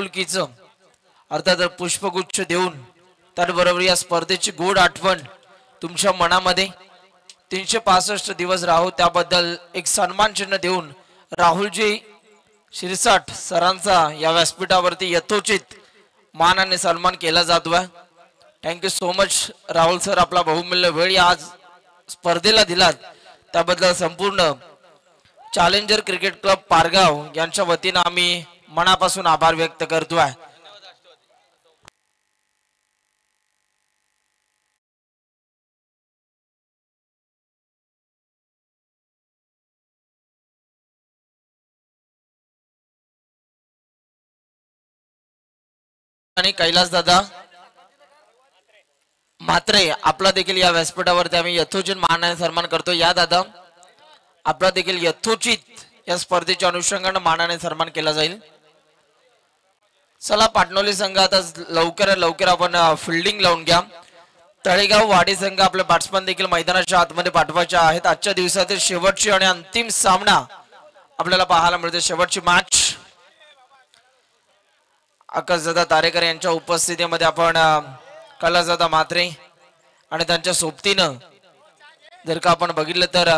आपुलकीचं अर्थात पुष्पगुच्छ देऊन त्याबरोबर या स्पर्धेची गोड आठवण तुमच्या मनामध्ये 365 दिवस राहू त्याबद्दल एक सन्मान चिन्ह देऊन राहुलजी शिरसाट सरांचा या व्यासपीठावरती यथोचित मान आणि सन्मान केला जातोय। Thank you so much Rahul sir, आपला बहुमूल्य वेळ आज स्पर्धेला दिलात त्याबद्दल संपूर्ण चॅलेंजर क्रिकेट क्लब पारगाव यांच्या वतीने आम्ही मनापासून आभार व्यक्त करतोय। आणि कैलास दादा मात्रे आपला देखील या व्यासपीठावरती आम्ही यथोचित मानाने सन्मान करतो। या दादा आपला देखील यथोचित या स्पर्धेच्या अनुषंगाने मानाने सन्मान केला जाईल। चला पाटणोली संघ आता लवकर आपण फिल्डिंग लावून घ्या। तळेगाव वाडी संघ आपले बॅट्समन देखील मैदानाच्या आतमध्ये पाठवायचे आहेत। आजच्या दिवसातील शेवटची आणि अंतिम सामना आपल्याला पाहायला मिळते। शेवटची मॅच आकाशदादा तारेकर यांच्या उपस्थितीमध्ये आपण कैलासदादा मात्रे आणि त्यांच्या सोबतीनं जर का आपण बघितलं तर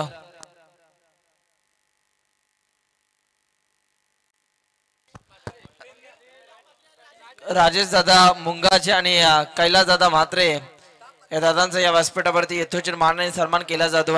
राजेश दादा मुंगाचे आणि कैलास दादा म्हात्रे या दादांचा या व्यासपीठावरती यथोचित मानाने सन्मान केला जातो।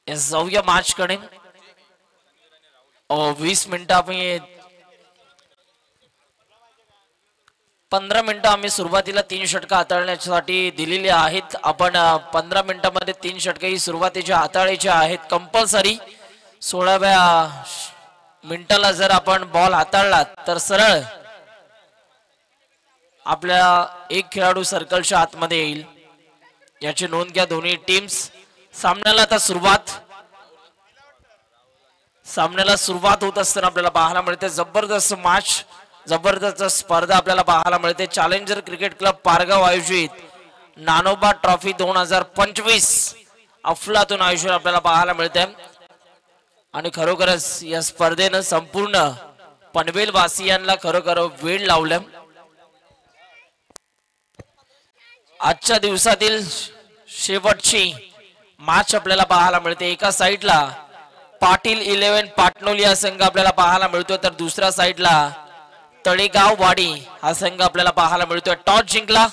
जाऊया मॅच कडे। 20 मिनिटं आम्ही 15 मिनिटं आम्ही सुरुवातीला 3 षटका हाताळण्यासाठी दिलेली आहेत। आपण 15 मिनिटांमध्ये 3 षटके ही सुरुवातीच्या हाताळायचे आहेत कंपल्सरी। 16व्या मिनिटाला जर आपण बॉल हाताळला तर सरळ आपल्या एक खेळाडू सर्कलच्या आतमध्ये येईल, याची नोंद घ्या दोन्ही टीम्स। सामन्याला आता सामन्याला सुरुवात होत असताना आपल्याला पाहायला मिळते जबरदस्त मॅच, जबरदस्त स्पर्धा आपल्याला पाहायला मिळते। चॅलेंजर क्रिकेट क्लब पारगाव आयोजित नानोबा ट्रॉफी 2025 अफलातून आयोजन आपल्याला पाहायला मिळते आणि खरोखरच या स्पर्धेनं संपूर्ण पनवेल वासियांना खरोखर वेळ लावलं। आजच्या दिवसातील शेवटची मॅच आपल्याला पाहायला मिळते। एका साइडला पाटील 11 पाटणोली हा संघ आपल्याला पाहायला मिळतो, तर दुसऱ्या साइडला तळेगाव वाडी हा संघ आपल्याला पाहायला मिळतोय। टॉस जिंकला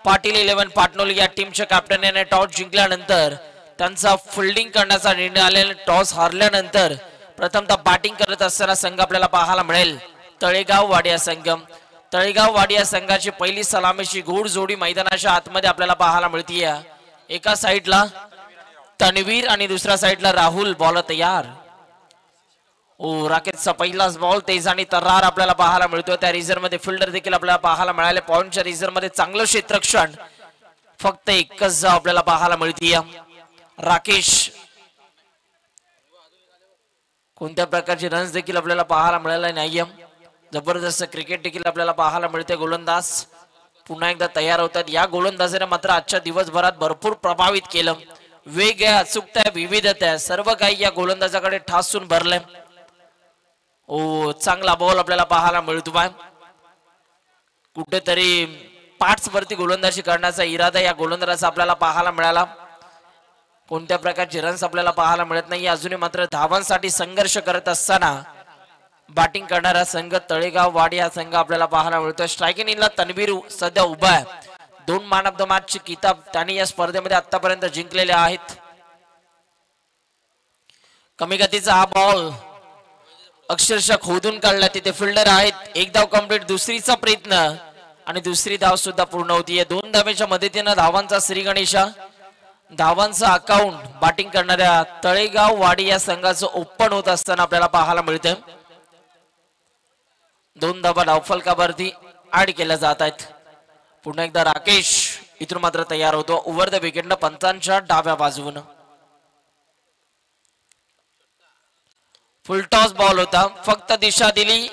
पाटील 11 पाटणोली या टीमच्या कॅप्टन याने। टॉस जिंकल्यानंतर त्यांचा फिल्डिंग करण्याचा निर्णय आलेला। टॉस हारल्यानंतर प्रथमतः बॅटिंग करत असताना संघ आपल्याला पाहायला मिळेल तळेगाव वाडी हा संघ। तळेगाव वाडी या संघाची पहिली सलामीची घोड जोडी मैदानाच्या आतमध्ये आपल्याला पाहायला मिळतीये। एका साइडला तन्वीर आणि दुसऱ्या साइडला राहुल बॉल तयार। ओ राकेशचा पहिलाच बॉल तेज आणि तर्रार आपल्याला पाहायला मिळतोय. त्या रिझर्व मध्ये फिल्डर देखील आपल्याला पाहायला मिळाले. पॉइंटच्या रिझर्व मध्ये चांगलं क्षेत्ररक्षण. फक्त एकच धाव आपल्याला पाहायला मिळतीय. राकेश कोणत्या प्रकारचे रन्स देखील आपल्याला पाहायला मिळाले नाहीये. जबरदस्त क्रिकेट देखील आपल्याला पाहायला मिळते. गोलंदाज पुन्हा एकदा तयार होतात. या गोलंदाजीने मात्र आजच्या दिवसभरात भरपूर प्रभावित केलं. वेग आहे, अचूकता आहे, विविधता आहे, सर्व काही या गोलंदाजाकडे ठासून भरले. ओ चांगला बॉल आपल्याला पाहायला मिळतोय. कुठेतरी पार्ट्स वरती गोलंदाजी करण्याचा इरादा या गोलंदाजाचा आपल्याला पाहायला मिळाला. कोणत्या प्रकारचे रन्स आपल्याला पाहायला मिळत नाही. अजूनही मात्र धावांसाठी संघर्ष करत असताना बॅटिंग करणारा संघ तळेगाव वाडी हा संघ आपल्याला पाहायला मिळतोय. स्ट्रायकिंग इनला तन्वीर सध्या उभा आहे. 2 मॅन ऑफ द मॅच ची किताब त्यांनी या स्पर्धेमध्ये आतापर्यंत जिंकलेले आहेत. कमी गतीचा हा बॉल अक्षरशः खोदून काढला. तिथे फिल्डर आहेत. एक धाव कंप्लीट. दुसरीचा प्रयत्न आणि दुसरी धाव सुद्धा पूर्ण होतीये. 2 धावेच्या मदतीने धावांचा श्री गणेशा धावांचं अकाउंट बॅटिंग करणाऱ्या तळेगाव वाडी या संघाचं ओपन होत असताना आपल्याला पाहायला मिळते. 2 धावा धावफलकावरती ऍड केल्या जात आहेत. पुन्हा एकदा राकेश इथून मात्र तयार होतो. ओव्हर द विकेटनं पंचांच्या डाव्या बाजून फुल टॉस बॉल होता. फक्त दिशा दिली.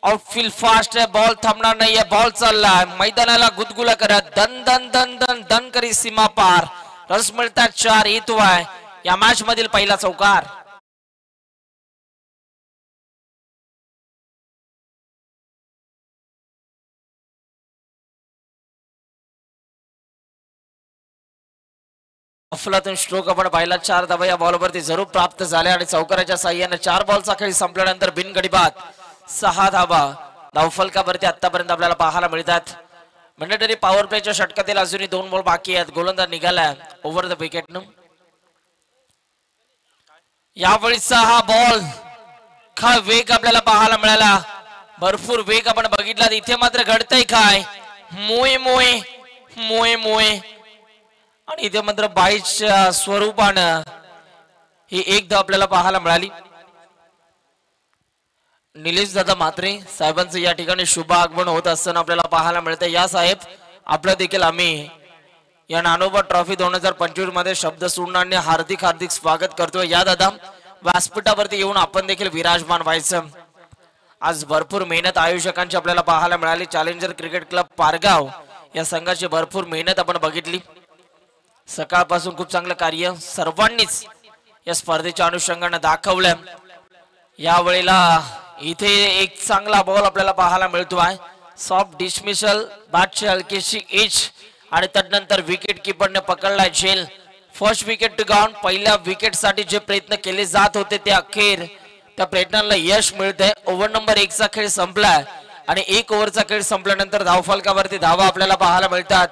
आउटफील्ड फास्ट आहे. बॉल थांबणार नाहीये. बॉल चाललाय. मैदानाला गुदगुला करत दन दन दन दन दन करी सीमा पार. रन्स मिळतात 4. येतो आहे या मॅच मधील पहिला चौकार. अफलातून स्ट्रोक आपण पाहिला. 4 धावा या बॉलवरती जरूर प्राप्त झाल्या आणि चौकाराच्या साह्याने 4 बॉलचा खेळ संपल्यानंतर बिनगडीबाद 6 धावा धावफलकावरती आतापर्यंत आपल्याला पाहायला मिळतात. मॅन्डेटरी पॉवर प्लेच्या षटकातील अजूनही 2 बॉल बाकी आहेत. गोलंदाज निघाला ओव्हर द विकेट. यावेळीचा हा बॉल काय वेग आपल्याला पाहायला मिळाला. भरपूर वेग आपण बघितला. इथे मात्र घडतंय काय मोये मोये मोये मोये आणि इथे मात्र 22च्या स्वरूपानं ही एक धाव आपल्याला पाहायला मिळाली. निलेश दादा म्हात्रे साहेबांचं या ठिकाणी शुभ आगमन होत असताना आपल्याला पाहायला मिळतं. या साहेब आपलं देखील आम्ही या नानोबा ट्रॉफी 2025 मध्ये शब्द सोडण्याने हार्दिक हार्दिक स्वागत करतोय. या दादा व्यासपीठावरती येऊन आपण देखील विराजमान व्हायचं. आज भरपूर मेहनत आयोजकांची आपल्याला पाहायला मिळाली. चॅलेंजर क्रिकेट क्लब पारगाव या संघाची भरपूर मेहनत आपण बघितली. सकाळपासून खूप चांगलं कार्य सर्वांनीच या स्पर्धेच्या अनुषंगाने दाखवलं. या वेळेला इथे एक चांगला बॉल आपल्याला पाहायला मिळतो आहे. सॉफ्ट डिसमिसल बॅटची हलकीशी एज आणि त्यानंतर विकेट किपरने पकडलाय झेल. First wicket to gone. पहिल्या विकेट साठी जे प्रयत्न केले जात होते ते अखेर त्या प्रयत्नांना यश मिळतंय. ओव्हर नंबर 1 चा खेळ संपलाय आणि 1 ओव्हरचा खेळ संपल्यानंतर धावफलकावरती धावा आपल्याला पाहायला मिळतात.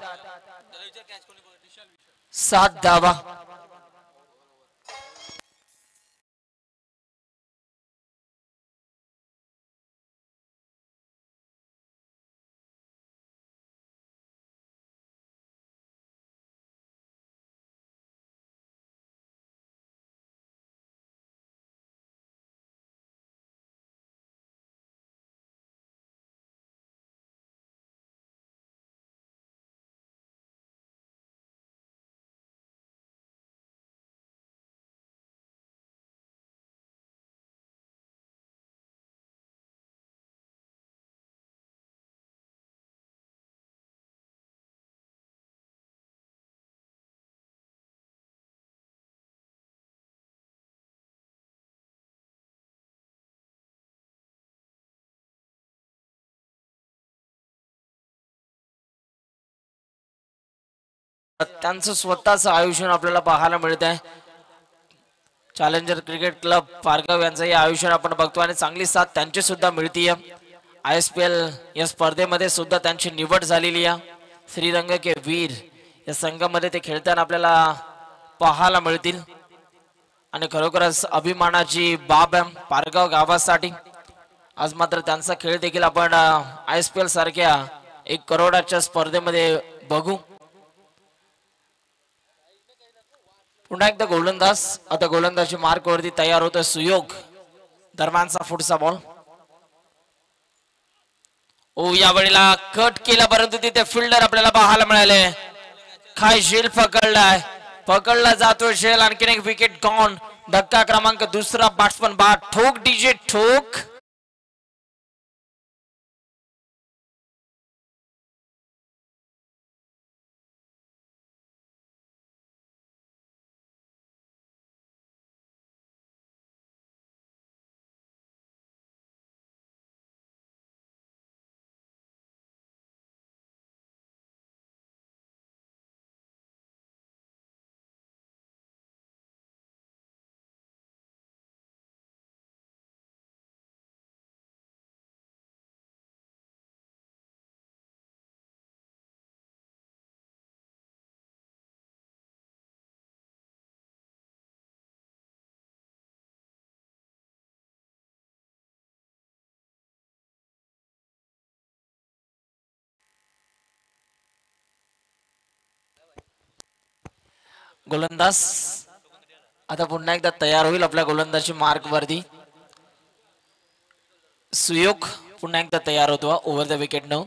7 धावा. त्यांचं स्वतःचं आयुष्य आपल्याला पाहायला मिळत आहे. चॅलेंजर क्रिकेट क्लब पारगाव यांचं हे आयुष्य आपण बघतो आणि चांगली साथ त्यांची सुद्धा मिळतीये. ISPL या स्पर्धेमध्ये सुद्धा त्यांची निवड झालेली आहे. श्रीरंग के वीर या संघामध्ये ते खेळताना आपल्याला पाहायला मिळतील आणि खरोखरच अभिमानाची बाब आहे पारगाव गावासाठी. आज मात्र त्यांचा खेळ देखील आपण ISPL सारख्या 1 करोडाच्या स्पर्धेमध्ये बघू. पुन्हा एकदा गोलंदाज आता गोलंदाजी मार्क वरती तयार होतोय सुयोग. दरम्यानचा पुढचा बॉल. ओ या वेळेला कट केला परंतु तिथे फिल्डर आपल्याला पाहायला मिळाले. काय झेल पकडलाय, पकडला जातोय झेल. आणखीन एक विकेट गॉन. धक्का क्रमांक दुसरा. बॅट्समन बाद. ठोक डीजे ठोक. गोलंदाज आता पुन्हा एकदा तयार होईल आपल्या गोलंदाजी मार्क वरती. सुयोग पुन्हा एकदा तयार होतो ओव्हर द विकेट न.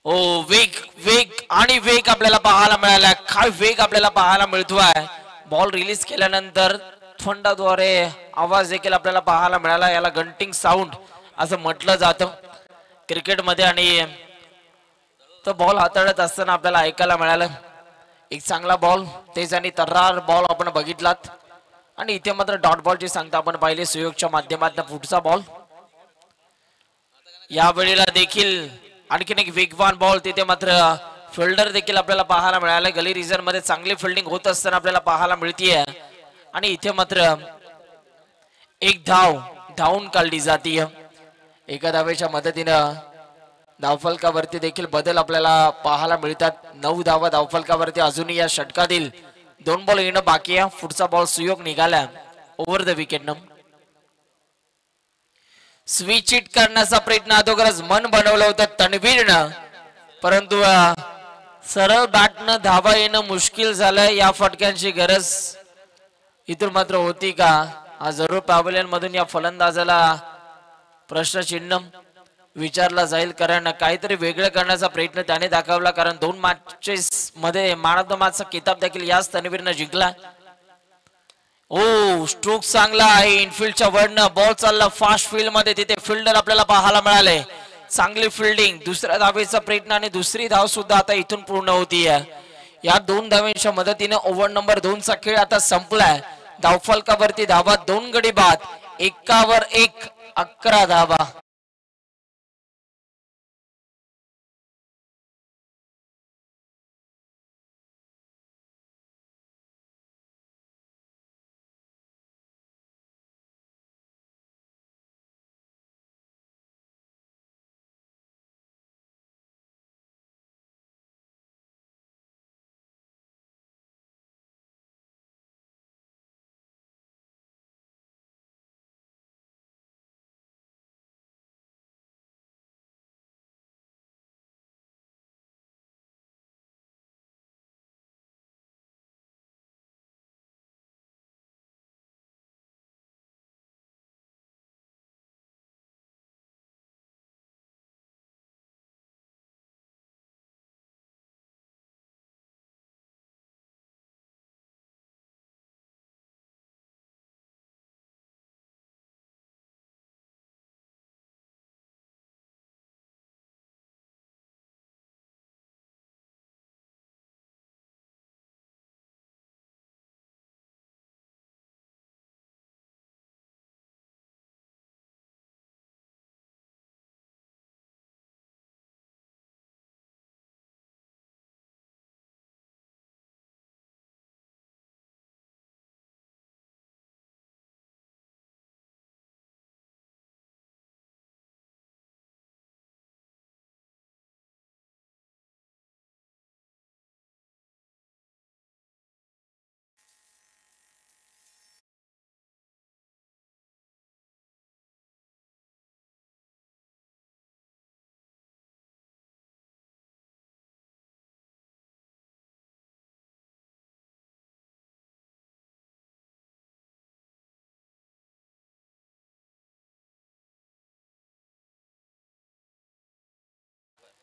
ओ वेग वेग आणि वेग आपल्याला पाहायला मिळाला. काय वेग आपल्याला पाहायला मिळतोय. बॉल रिलीज केल्यानंतर फंडाद्वारे आवाज देखील आपल्याला पाहायला मिळाला. याला गंटिंग साऊंड असं म्हटलं जातं क्रिकेटमध्ये. आणि तो बॉल हाताळत असताना आपल्याला ऐकायला मिळालं. एक चांगला बॉल तेज आणि तर्रार बॉल आपण बघितलात. आणि इथे मात्र डॉट बॉलची सांगता आपण पाहिले सुयोगच्या माध्यमातून. पुढचा बॉल या वेळेला देखील आणखीन एक वेगवान बॉल. तिथे मात्र फिल्डर देखील आपल्याला पाहायला मिळाले. गली रिझन मध्ये चांगली फिल्डिंग होत असताना आपल्याला पाहायला मिळतीये. आणि इथे मात्र एक धावून काढली जातीय. एका धावेच्या मदतीनं धावफलकावरती देखील बदल आपल्याला पाहायला मिळतात. 9 धावा धावफलकावरती अजूनही या षटकातील 2 बॉल येणं बाकी आहे. पुढचा बॉल सुयोग निघाला ओव्हर द विकेट न. स्विच इट करण्याचा प्रयत्न अगोदरच मन बनवलं होतं तणवीरनं, परंतु सरळ बॅटनं धावा येणं मुश्किल झालंय. या फटक्यांची गरज इथून मात्र होती का हा जरूर पॅव्हलियन मधून या फलंदाजाला प्रश्नचिन्ह विचारला जाईल. कारण काहीतरी वेगळं करण्याचा प्रयत्न त्याने दाखवला. कारण 2 मॅचेस मध्ये मॅन ऑफ द मॅचचा किताब देखील याच तन्वीरनं जिंकला. ओ स्ट्रोक चांगला आहे इनफिल्डच्या वरनं. बॉल चालला फास्ट फील्ड मध्ये. तिथे फिल्डर आपल्याला पाहायला मिळाले. चांगली फिल्डिंग. दुसऱ्या धावेचा प्रयत्न आणि दुसरी धाव सुद्धा आता इथून पूर्ण होतीये. या 2 धावांच्या मदतीने ओव्हर नंबर 2 चा खेळ आता संपलाय. धावफलकावरती धावा 2 गडी बाद. 1 वर 1 11 धावा.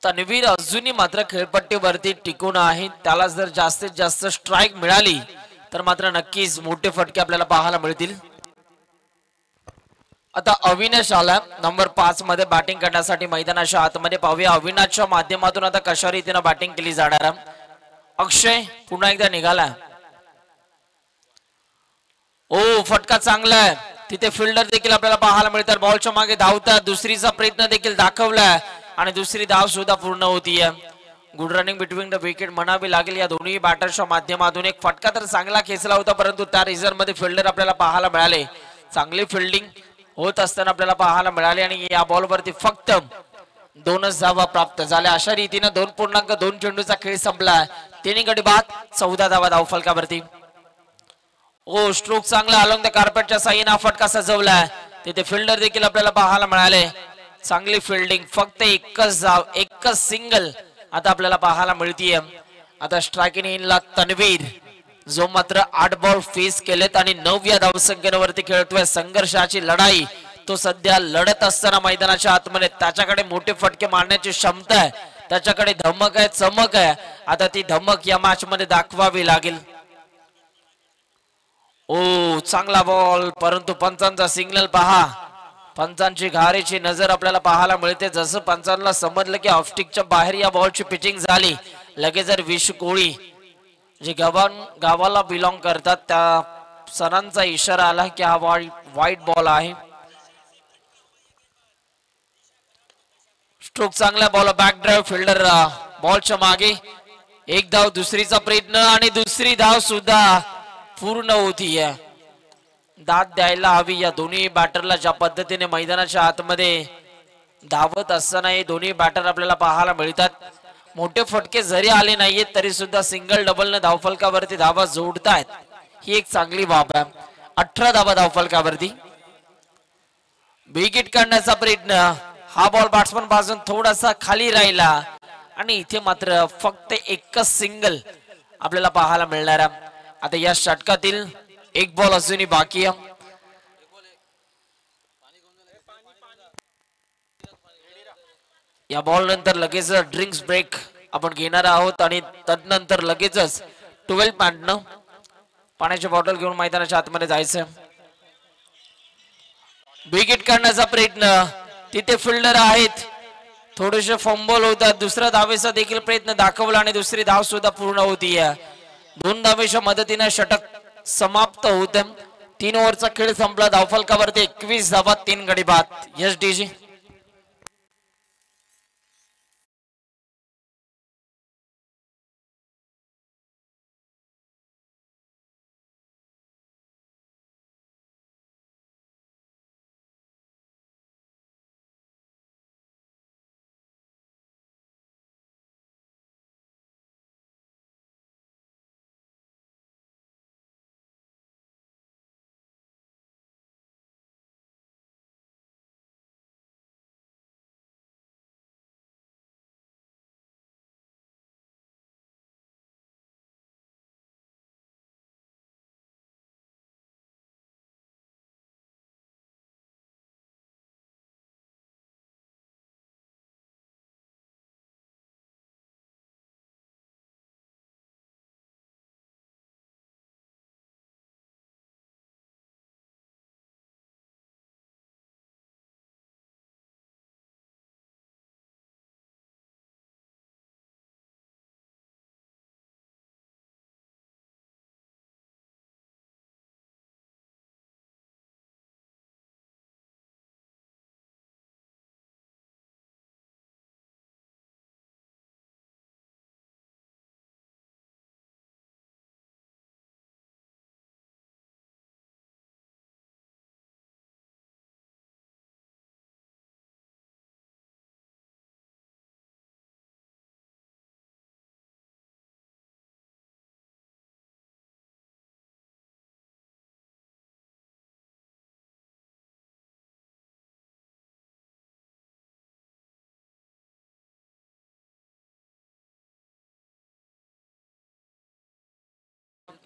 तन्वीर अजूनही मात्र खेळपट्टीवरती टिकून आहे. त्याला जर जास्तीत जास्त स्ट्राईक मिळाली तर मात्र नक्कीच मोठे फटके आपल्याला पाहायला मिळतील. आता अविनाश आला नंबर 5 मध्ये बॅटिंग करण्यासाठी मैदानाच्या आतमध्ये. पाहूया अविनाशच्या माध्यमातून आता कशा रीतीने बॅटिंग केली जाणार. अक्षय पुन्हा एकदा निघाला. ओ फटका चांगला आहे. तिथे फिल्डर देखील आपल्याला पाहायला मिळतात. बॉलच्या मागे धावतात. दुसरीचा प्रयत्न देखील दाखवलाय आणि दुसरी धाव सुद्धा पूर्ण होतीये. Good running between the wicket म्हणावी लागेल या दोन्ही बॅटरच्या माध्यमातून. एक फटका तर चांगला खेचला होता परंतु त्या रिझर्व मध्ये फिल्डर आपल्याला पाहायला मिळाले. चांगली फिल्डिंग होत असताना आपल्याला पाहायला मिळाले आणि या बॉलवरती फक्त 2च धावा प्राप्त झाल्या. अशा रीतीने 2.2 चेंडूचा खेळ संपला. 3 गडी बाद 14 धावा धावफलकावरती. ओ स्ट्रोक चांगला अलोंग द कार्पेटच्या साईना फटका सजवलाय. तिथे फिल्डर देखील आपल्याला पाहायला मिळाले. चांगली फिल्डिंग. फक्त एकच सिंगल आता आपल्याला पाहायला मिळतीये. आता स्ट्रायकिंग इनला तन्वीर जो मात्र 8 बॉल फेस केलेत आणि 9व्या धावसंख्येवरती खेळतोय. संघर्षाची लढाई तो सध्या लढत असताना मैदानाच्या आतमध्ये त्याच्याकडे मोठे फटके मारण्याची क्षमता आहे. त्याच्याकडे धमक आहे, चमक आहे. आता ती धमक या मॅच मध्ये दाखवावी लागेल. ओ चांगला बॉल परंतु पंचांचा सिग्नल पहा. पंचांची घारेची नजर आपल्याला पाहायला मिळते. जसं पंचांना समजलं की ऑफस्टिकच्या बाहेर या बॉलची पिचिंग झाली लगेच जर विश कोळी जे गावाला बिलॉंग करतात त्या सरांचा इशारा आला की हा वाईट बॉल आहे. स्ट्रोक चांगला बॉल बॅक ड्राइव्ह फिल्डर बॉलच्या मागे. एक धाव दुसरीचा प्रयत्न आणि दुसरी धाव सुद्धा पूर्ण होतीये. दाद द्यायला हवी या दोन्ही बॅटरला. ज्या पद्धतीने मैदानाच्या आतमध्ये धावत असताना हे दोन्ही बॅटर आपल्याला पाहायला मिळतात. मोठे फटके जरी आले नाहीयेत तरी सुद्धा सिंगल डबल न धावफलकावरती धावा जोडतायत. ही एक चांगली बाब आहे. 18 धावा धावफलकावरती. विकेट काढण्याचा प्रयत्न. हा बॉल बॅट्समन पासून थोडासा खाली राहिला आणि इथे मात्र फक्त एकच सिंगल आपल्याला पाहायला मिळणार आहे. आता या षटकातील एक बॉल अजूनही बाकी आहे. या बॉल नंतर लगेच ड्रिंक्स ब्रेक आपण घेणार आहोत आणि तदनंतर लगेचच 12 पॉइंटनं पाण्याची बॉटल घेऊन मैदानाच्या आतमध्ये जायचं. विकेट काढण्याचा प्रयत्न. तिथे फिल्डर आहेत. थोडेसे फंबल होतात. दुसऱ्या धावेचा देखील प्रयत्न दाखवला आणि दुसरी धाव सुद्धा पूर्ण होतीये. 2 धावेच्या मदतीने षटक समाप्त होते. 3 ओव्हरचा खेळ संपला. धावफलकावरती 21 धावा 3 गडी बाद. यस डीजी.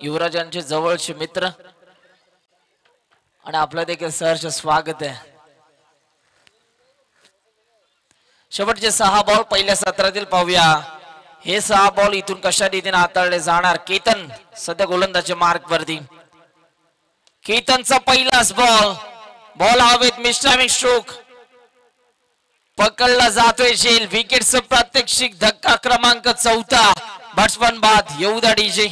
युवराजांचे जवळचे मित्र आणि आपलं देखील सहर्ष स्वागत आहे. शेवटचे 6 बॉल पहिल्या सत्रातील पाहूया. हे 6 बॉल इथून कशा रीतीने हाताळले जाणार. केतन सध्या गोलंदाजच्या मार्क वरती. केतनचा पहिलाच बॉल हवेत मिस्टामिक स्ट्रोक पकडला जातोय. झेल विकेटचं प्रात्यक्षिक धक्का क्रमांक 4. बॅट्समन बाद. येऊदा डीजे.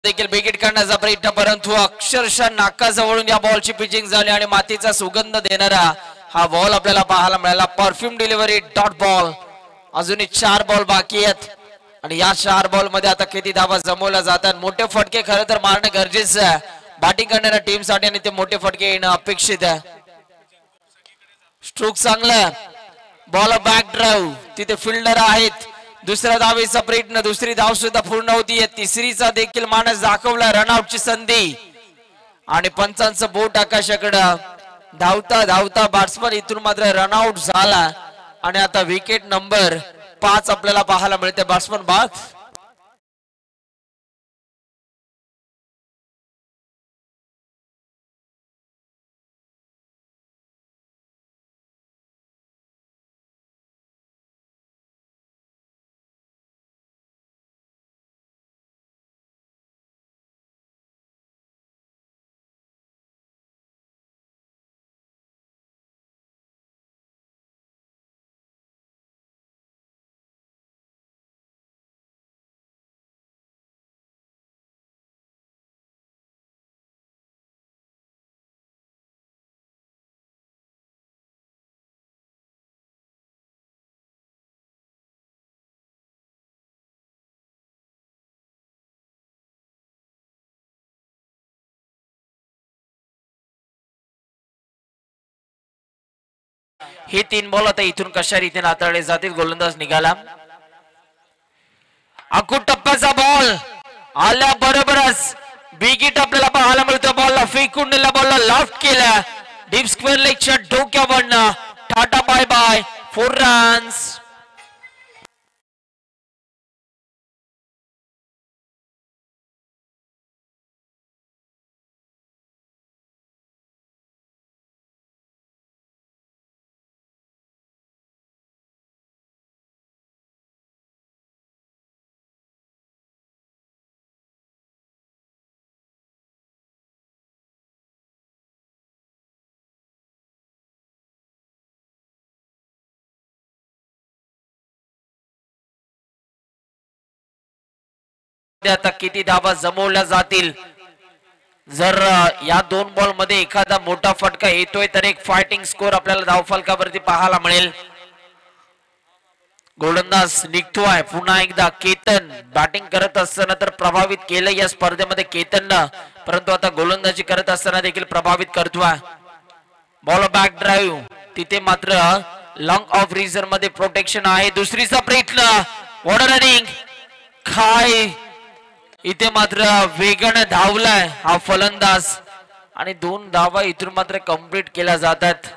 देखील विकेट काढण्याचा प्रयत्न परंतु अक्षरशः नाकाजवळून या बॉलची पिचिंग झाली आणि मातीचा सुगंध देणारा हा बॉल आपल्याला पाहायला मिळाला. Perfume delivery dot ball. अजूनही 4 बॉल बाकी आहेत आणि या 4 बॉल मध्ये आता किती धावा जमवल्या जातात. मोठे फटके खरं तर मारणं गरजेचं आहे बॅटिंग करणाऱ्या टीम साठी आणि ते मोठे फटके येणं अपेक्षित आहे. स्ट्रोक चांगला. Ball back drive. तिथे फिल्डर आहेत. दुसऱ्या धावेचा प्रयत्न. दुसरी धाव सुद्धा पूर्ण होती. तिसरीचा देखील मानस दाखवला. रनआउटची संधी आणि पंचांचं बोट आकाशाकडे. धावता धावता बॅट्समन इथून मात्र रनआउट झाला आणि आता विकेट नंबर 5 आपल्याला पाहायला मिळते. बॅट्समन बाद. हे 3 बॉल आता इथून कशा रीतीने हाताळले जातील. गोलंदाज निघाला. अकुट टप्प्याचा बॉल आल्या बरोबरच बिगिट आपल्याला पाहायला मिळतो. बॉलला फेकून नेला. बॉलला लॉफ्ट केला. डीप स्क्वेअर लेगच्या डोक्यावरनं टाटा बाय बाय. 4 रन्स. आता किती धावा जमवल्या जातील. जर या 2 बॉल मध्ये एखादा मोठा फटका येतोय तर एक फायटिंग स्कोर आपल्याला धावफलकावरती पाहायला मिळेल. गोलंदाज निघतोय पुन्हा एकदा. केतन बॅटिंग करत असताना तर प्रभावित केलं या स्पर्धेमध्ये केतननं, परंतु आता गोलंदाजी करत असताना देखील प्रभावित करतोय. Ball back drive. तिथे मात्र लॉंग ऑफ रिझर्व मध्ये प्रोटेक्शन आहे. दुसरीचा प्रयत्न. Water running. काय इथे मात्र वेगाने धावलाय हा फलंदाज आणि 2 धावा इथून मात्र कंप्लीट केल्या जातात.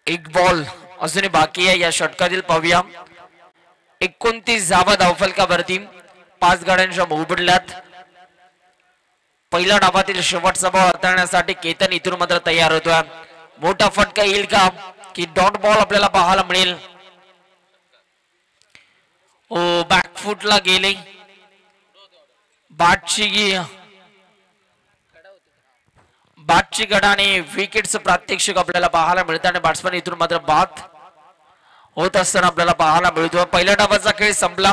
एक बॉल अजूनही बाकी आहे या षटकातील. पाहूया 29 धावा धावफलकावरती. 5 गाड्यांच्या मोबदल्यात पहिल्या डावातील शेवटचा बॉल हाताळण्यासाठी केतन इथून मात्र तयार होतोय. मोठा फटका येईल का की डॉट बॉल आपल्याला पाहायला मिळेल. ओ बॅकफुटला गेले. बॅटची गडाने विकेटचं प्रात्यक्षिक आपल्याला पाहायला मिळतं आणि बॅट्समन इथून मात्र बाद. होत असताना आपल्याला पाहायला मिळतो. पहिल्या डावाचा खेळ संपला.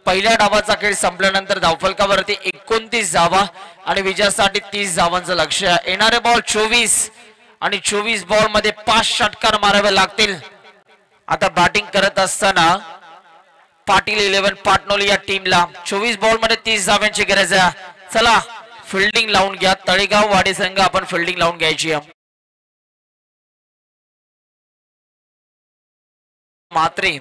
पहिल्या डावाचा खेळ संपल्यानंतर धावफलकावरती 29 धावा आणि विजयासाठी 30 धावांचं लक्ष्य. येणारे बॉल 24 आणि 24 बॉल मध्ये 5 षटकार मारावे लागतील. आता बॅटिंग करत असताना पाटील 11 पाटणोली या टीमला 24 बॉल मध्ये 30 धाव्यांची गरज आहे. चला फिल्डिंग लावून घ्या. तळेगाव वाडी संघ आपण फिल्डिंग लावून घ्यायची आहे. मात्रे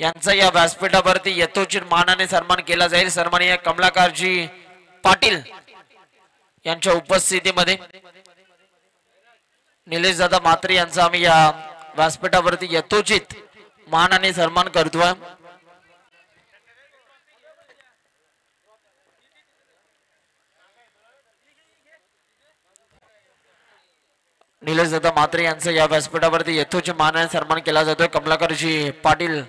यांचा या व्यासपीठावरती यथोचित मानाने सन्मान केला जाईल. सन्माननीय कमलाकरजी पाटील यांच्या उपस्थितीमध्ये निलेश दादा मात्रे यांचा आम्ही या व्यासपीठावरती यथोचित मानाने सन्मान करतोय. निलेश दादा मात्रे यांचा या व्यासपीठावरती यथोचित मानाने सन्मान केला जातोय. कमलाकरजी पाटील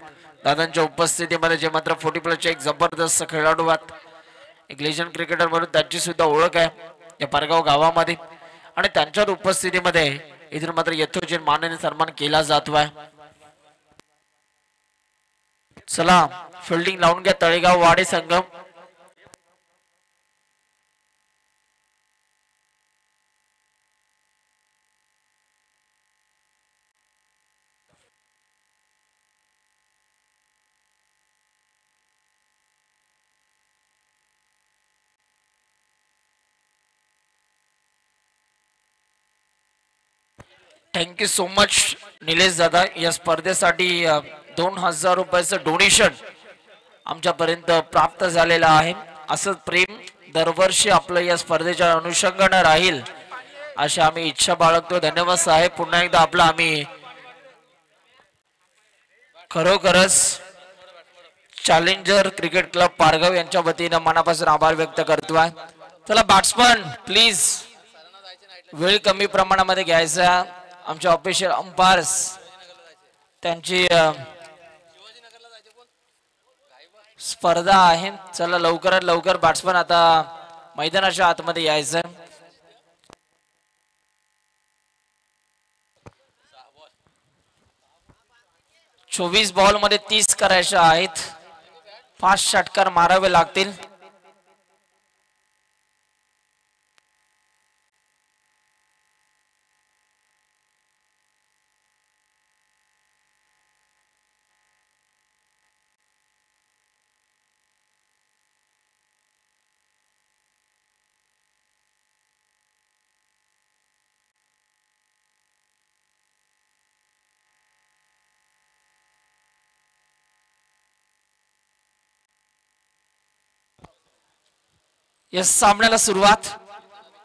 दादांच्या उपस्थितीमध्ये जे मात्र 40+ एक जबरदस्त खेळाडू आहेत. एक लेजंड क्रिकेटर म्हणून त्यांची सुद्धा ओळख आहे या पारगाव गावामध्ये आणि त्यांच्या उपस्थितीमध्ये इथून मात्र यथोचित मानाने सन्मान केला जातोय. चला फिल्डिंग लावून घ्या तळेगाव वाडे संघ. थँक्यू सो मच निलेश दादा. या स्पर्धेसाठी 2000 रुपयाचं डोनेशन आमच्यापर्यंत प्राप्त झालेलं आहे. असं प्रेम दरवर्षी आपलं या स्पर्धेच्या अनुषंगाने राहील अशी आम्ही इच्छा बाळगतो. धन्यवाद साहेब. पुन्हा एकदा आपला आम्ही खरोखरच चॅलेंजर क्रिकेट क्लब पारगाव यांच्या वतीनं मनापासून आभार व्यक्त करतोय. चला बॅट्समन प्लीज वेळ कमी प्रमाणामध्ये घ्यायचा. आमचे ऑफिशियल अंपायर्स त्यांची स्पर्धा आहे. चला लवकरात लवकर बॅट्समन आता मैदानाच्या आतमध्ये यायचं. चोवीस बॉल मध्ये 30 करायचे आहेत. 5 षटकार मारावे लागतील. या सामन्याला सुरुवात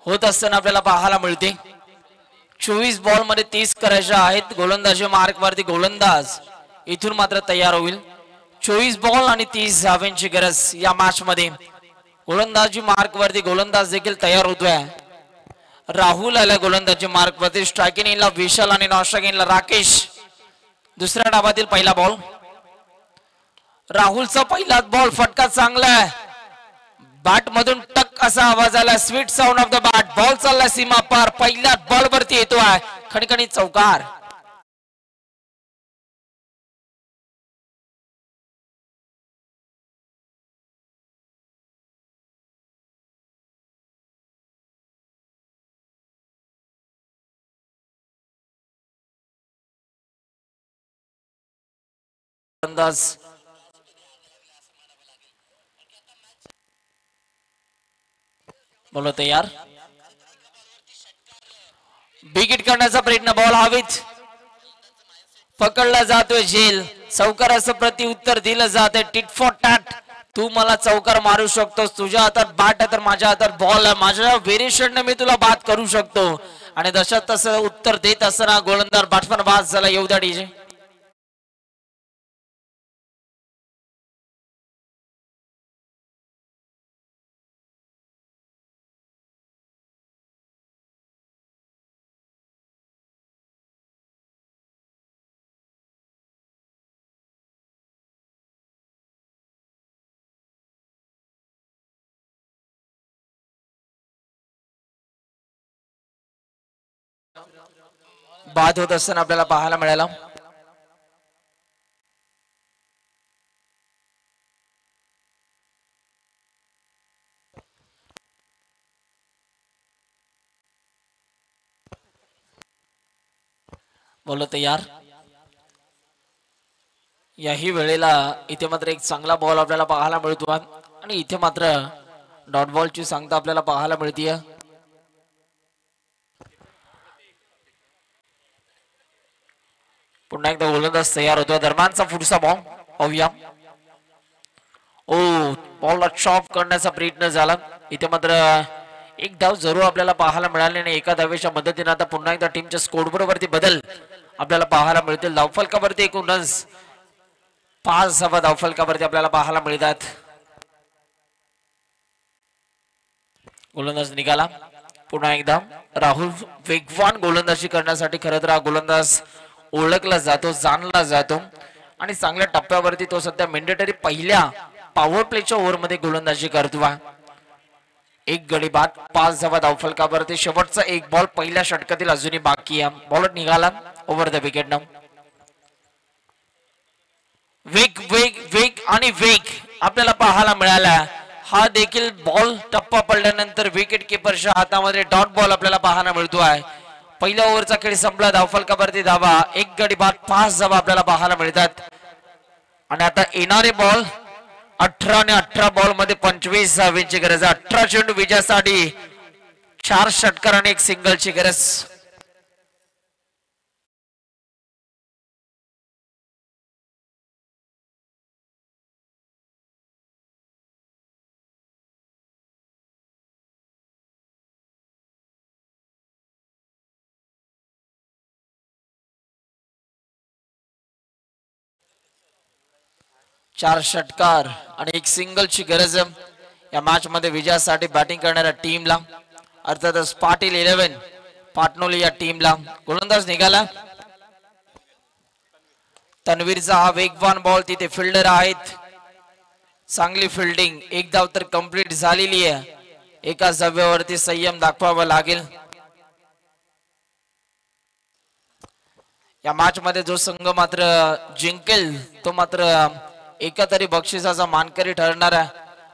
होत असताना आपल्याला पाहायला मिळते 24 बॉल मध्ये 30 करायचे आहेत. गोलंदाजी मार्क वरती गोलंदाज इथून मात्र तयार होईल. 24 बॉल आणि 30 धावांची गरज या मॅच मध्ये. गोलंदाजी मार्क वरती गोलंदाज देखील तयार होतोय. राहुल आला गोलंदाजी मार्क वरती. स्ट्रायकिंग इनला विशाल आणि नॉन स्ट्रायकिंग इनला राकेश. दुसऱ्या डावातील पहिला बॉल. राहुलचा पहिला बॉल फटका चांगला आहे. बॅट मधून टक असा आवाज आला. Sweet sound of the bat. Ball चालला सीमा पार. पहिल्या बॉल वरती येतोय खणखणीत चौकार. अंदाज बोलो तयार. बिग हिट करण्याचा प्रयत्न. बॉल हवेत पकडला जातोय. झेल चौकाराचं प्रत्युत्तर दिलं जाते. Tit for tat. तू मला चौकार मारू शकतोस. तुझ्या हातात बॅट आहे तर माझ्या हातात बॉल आहे. माझ्या व्हेरिएशनने मी तुला बाद करू शकतो. आणि तसं तसं उत्तर देत असताना गोलंदाज बॅट्समन बाद झाला. येऊ द्या डीजे. बाद होत असताना आपल्याला पाहायला मिळाला. बोलो तयार. याही वेळेला इथे मात्र एक चांगला बॉल आपल्याला पाहायला मिळतो आणि इथे मात्र डॉट बॉलची सांगता आपल्याला पाहायला मिळतीये. पुन्हा एकदा गोलंदाज तयार होतो. दरम्यानचा पुढचा बॉल पाहूया. ओ बॉलला चॉप करण्याचा प्रयत्न झाला. इथे मात्र एक धाव जरूर आपल्याला पाहायला मिळाली आणि एका धावेच्या मदतीने आता पुन्हा एकदा टीमच्या स्कोरबोर्ड वरती बदल आपल्याला पाहायला मिळतील. धावफलकावरती एकूण रन्स 5 धावा धावफलकावरती आपल्याला पाहायला मिळतात. गोलंदाज निघाला. पुन्हा एकदा राहुल वेगवान गोलंदाजी करण्यासाठी खरं तर हा गोलंदाज ओळखला जातो, जाणला जातो आणि चांगल्या टप्प्यावरती तो सध्या मेंडेटरी पहिल्या पॉवर प्लेच्या ओव्हरमध्ये गोलंदाजी करतो. एक गडी बाद 5 धावा धावफलकावरती. शेवटचा एक बॉल पहिल्या षटकातील अजूनही बाकी आहे. बॉलर निघाला ओव्हर द विकेट. नाव वेग वेग वेग आणि वेग आपल्याला पाहायला मिळाला. हा देखील बॉल टप्पा पडल्यानंतर विकेट किपरच्या हातामध्ये डॉट बॉल आपल्याला पाहायला मिळतो आहे. पहिल्या ओव्हरचा खेळ संपला. धावफलकावरती धावा एक गडी बाद 5 धावा आपल्याला पाहायला मिळतात आणि आता येणारे बॉल 18 आणि 18 बॉल मध्ये 25 धावांची गरज. 18 चेंडू विजयासाठी 4 षटकार आणि 1 सिंगलची गरज. चार षटकार आणि 1 सिंगलची गरज या मॅच मध्ये विजयासाठी बॅटिंग करणाऱ्या टीमला, अर्थातच पाटील 11 पाटणोली या टीमला. गोलंदाज निघाला. तन्वीरचा हा वेगवान बॉल. तिथे फिल्डर आहेत. चांगली फिल्डिंग. एक धाव तर कंप्लीट झालेली आहे. एका धाव्यावरती संयम दाखवावा लागेल. या मॅच मध्ये जो संघ मात्र जिंकेल तो मात्र एका तरी बक्षिसाचा मानकरी ठरणार आहे.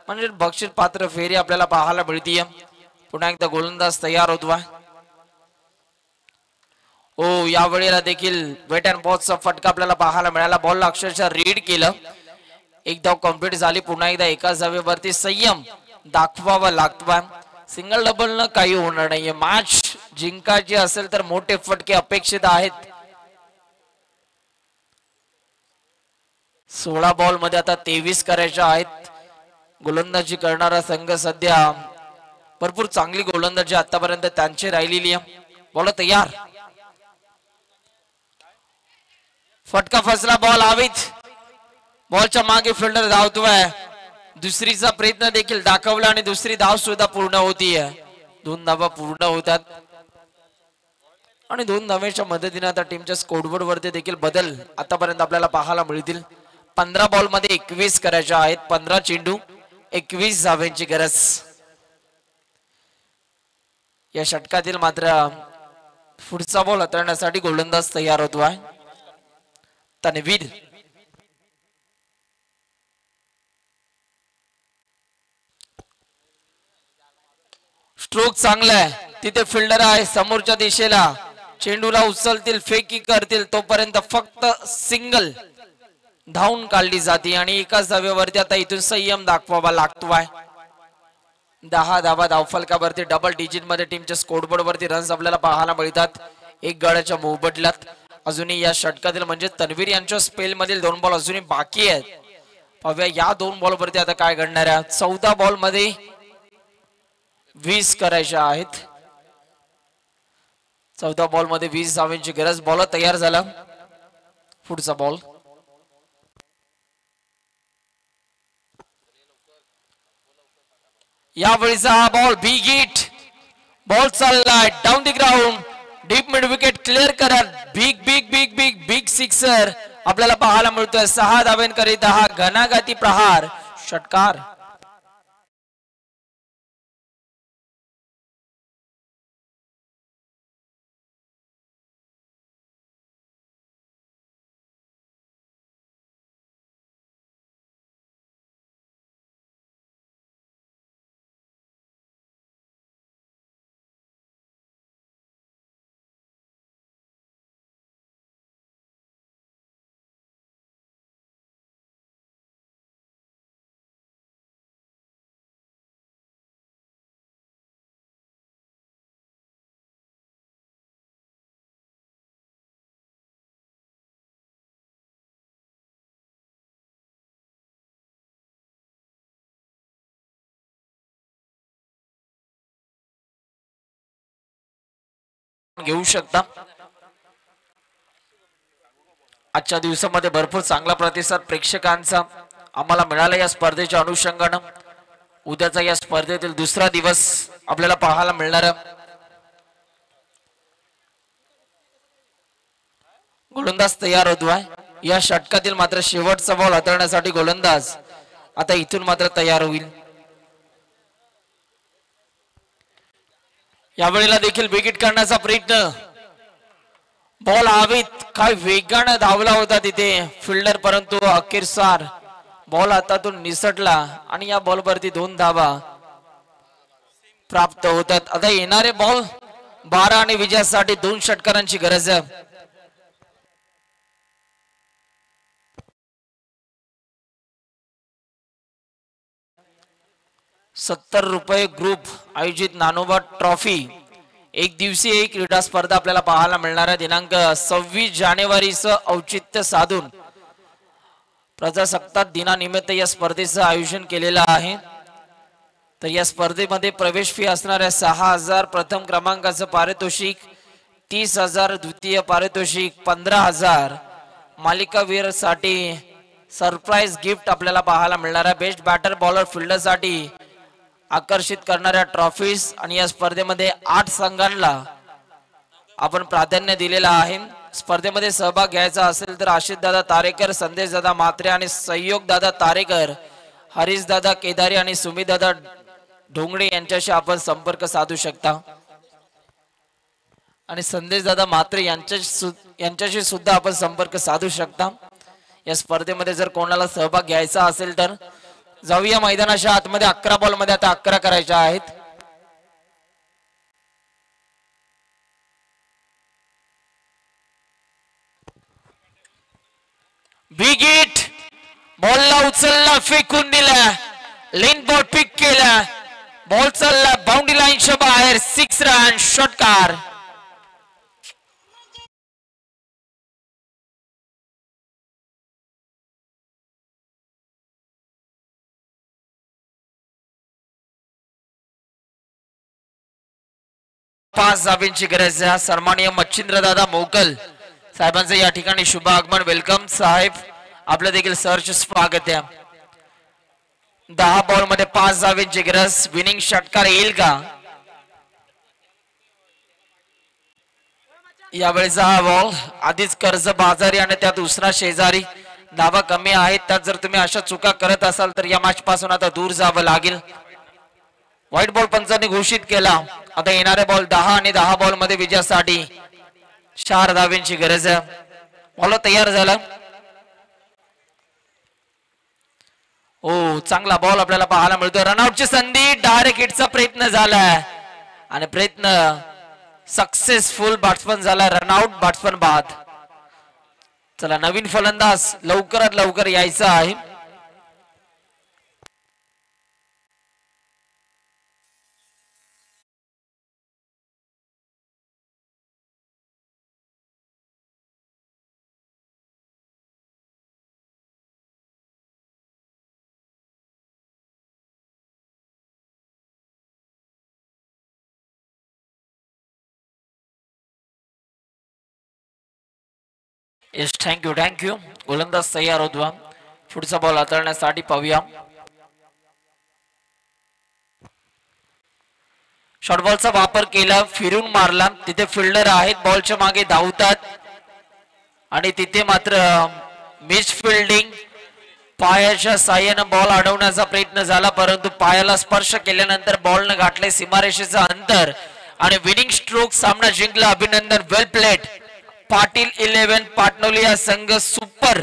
म्हणजे बक्षीस पात्र फेरी आपल्याला पाहायला मिळतीये. पुन्हा एकदा गोलंदाज तयार होतो. ओ या वेळेला देखील वेट अँड वॉचचा फटका आपल्याला पाहायला मिळाला. बॉलला अक्षरशः रीड केलं. एक धाव कंप्लीट झाली. पुन्हा एकदा एका धावेवरती संयम दाखवावा लागतो. सिंगल डबल न काही होणार नाहीये. मॅच जिंकायची असेल तर मोठे फटके अपेक्षित आहेत. 16 बॉल मध्ये आता 23 करायच्या आहेत. गोलंदाजी करणारा संघ सध्या भरपूर चांगली गोलंदाजी आतापर्यंत त्यांची राहिलेली आहे. बॉल तयार. फटका फसला. बॉल हवीत. बॉलच्या मागे फिल्डर धावतोय. दुसरीचा प्रयत्न देखील दाखवला आणि दुसरी धाव सुद्धा पूर्ण होतीये. 2 धावा पूर्ण होतात आणि 2 धावेच्या मदतीने आता टीमच्या स्कोरबोर्ड वरती देखील बदल आतापर्यंत आपल्याला पाहायला मिळतील. 15 बॉल मध्ये 21 करायच्या आहेत. 15 चेंडू 21 धावांची गरज. या षटकातील मात्र पुढचा बॉल हाताळण्यासाठी गोलंदाज तयार होतो आहे. तन्वीर. स्ट्रोक चांगला आहे. तिथे फिल्डर आहे समोरच्या दिशेला. चेंडूला उचलतील, फेकी करतील तोपर्यंत फक्त सिंगल धावून काढली जाते आणि एकाच धावेवरती आता इथून संयम दाखवावा लागतोय. 10 धावा धावफलकावरती डबल डिजिट मध्ये टीमच्या स्कोरबोर्ड वरती रन्स आपल्याला पाहायला मिळतात. एक गड्याच्या मोबदल्यात अजूनही या षटकातील म्हणजे तन्वीर यांच्या स्पेल मधील 2 बॉल अजूनही बाकी आहेत. पाहूया या 2 बॉल वरती आता काय घडणार आहे. 14 बॉल मध्ये 20 करायच्या आहेत. 14 बॉल मध्ये 20 धावांची गरज. बॉल तयार झाला. पुढचा बॉल. यावेळीचा हा बॉल बिग हिट. बॉल चाललाय down the ground. Deep mid wicket clear करत big big big big big sixer आपल्याला पाहायला मिळतोय. 6 धावांकरिता हा घणाघाती प्रहार. षटकार. घेऊ शकता. आजच्या दिवसामध्ये भरपूर चांगला प्रतिसाद प्रेक्षकांचा आम्हाला मिळाला या स्पर्धेच्या अनुषंगानं. उद्याचा या स्पर्धेतील दुसरा दिवस आपल्याला पाहायला मिळणार आहे. गोलंदाज तयार होतोय. या षटकातील मात्र शेवटचा बॉल हाताळण्यासाठी गोलंदाज आता इथून मात्र तयार होईल. यावेळेला देखील विकेट काढण्याचा प्रयत्न. बॉल हवेत काय वेगाने धावला होता तिथे फिल्डर, परंतु अखेरसार बॉल हातातून निसटला आणि या बॉलवरती 2 धावा प्राप्त होतात. आता येणारे बॉल 12 आणि विजयासाठी 2 षटकारांची गरज आहे. ₹70 ग्रुप आयोजित नानोबा ट्रॉफी एक दिवसीय क्रीडा स्पर्धा आपल्याला पाहायला मिळणार आहे. दिनांक 26 जानेवारीचं औचित्य साधून प्रजासत्ताक दिनानिमित्त या स्पर्धेचं आयोजन केलेलं आहे. तर या स्पर्धेमध्ये प्रवेश फी असणार आहे 6,000 प्रथम क्रमांकाचं पारितोषिक, 30,000 द्वितीय पारितोषिक, 15,000 मालिकावीर साठी सरप्राईज गिफ्ट आपल्याला पाहायला मिळणार आहे. बेस्ट बॅटर बॉलर फिल्डर साठी आकर्षित करणाऱ्या ट्रॉफीज आणि या स्पर्धेमध्ये 8 संघांना आपण प्राधान्य दिलेलं आहे. स्पर्धेमध्ये सहभाग घ्यायचा असेल तर आशिष दादा तारेकर, संदेश दादा म्हात्रे आणि सहयोग दादा तारेकर, हरीश दादा केदारी आणि सुमित दादा ढोंगडे यांच्याशी आपण संपर्क साधू शकता. आणि संदेश दादा म्हात्रे यांच्याशी सुद्धा आपण संपर्क साधू शकता. या स्पर्धेमध्ये जर कोणाला सहभाग घ्यायचा असेल तर जाऊया मैदानाच्या आतमध्ये. 11 बॉल मध्ये आता 11 करायच्या आहेत. Big hit. बॉलला उचलला, फेकून दिला, लेन बॉल पिक केला, बॉल चालला बाउंड्री लाईनच्या बाहेर, 6 रन षटकार. पाच धाब्यांची गरज आहे. सन्माननीय मच्छिंद्र दादा मोकल साहेबांचं या ठिकाणी शुभ आगमन. वेलकम साहेब, आपलं देखील सहर्ष स्वागत आहे. 10 बॉल मध्ये 5 धाब्यांची गरज. विनिंग षटकार येईल का? यावेळेचा हा बॉल आधीच कर्ज बाजारी आणि त्यात दुसरा शेजारी, धावा कमी आहेत. त्यात जर तुम्ही अशा चुका करत असाल तर या मॅच पासून आता दूर जावं लागेल. व्हाईट बॉल पंचांनी घोषित केला. आता येणारे बॉल 10 आणि 10 बॉल मध्ये विजयासाठी 4 धाब्यांची गरज आहे. बॉल तयार झाला. ओ, चांगला बॉल आपल्याला पाहायला मिळतो. रनआउटची संधी, डायरेक्ट हिटचा प्रयत्न झालाय आणि प्रयत्न सक्सेसफुल. बॅट्समन झाला रनआउट, बॅट्समन बाद. चला, नवीन फलंदाज लवकरात लवकर यायचा आहे. Yes, thank you. गोलंदाज तयार होतो. पुढचा बॉल हाताळण्यासाठी पाहूया. शॉर्ट बॉलचा वापर केला, फिरून मारला. तिथे फिल्डर आहेत, बॉलच्या मागे धावतात आणि तिथे मात्र मिस फिल्डिंग. पायाच्या साह्यानं बॉल अडवण्याचा प्रयत्न झाला, परंतु पायाला स्पर्श केल्यानंतर बॉलनं गाठले सीमारेषेचं अंतर आणि विनिंग स्ट्रोक. सामना जिंकला. अभिनंदन, वेल प्लेड. पाटील 11 पाटणोली हा संघ सुपर.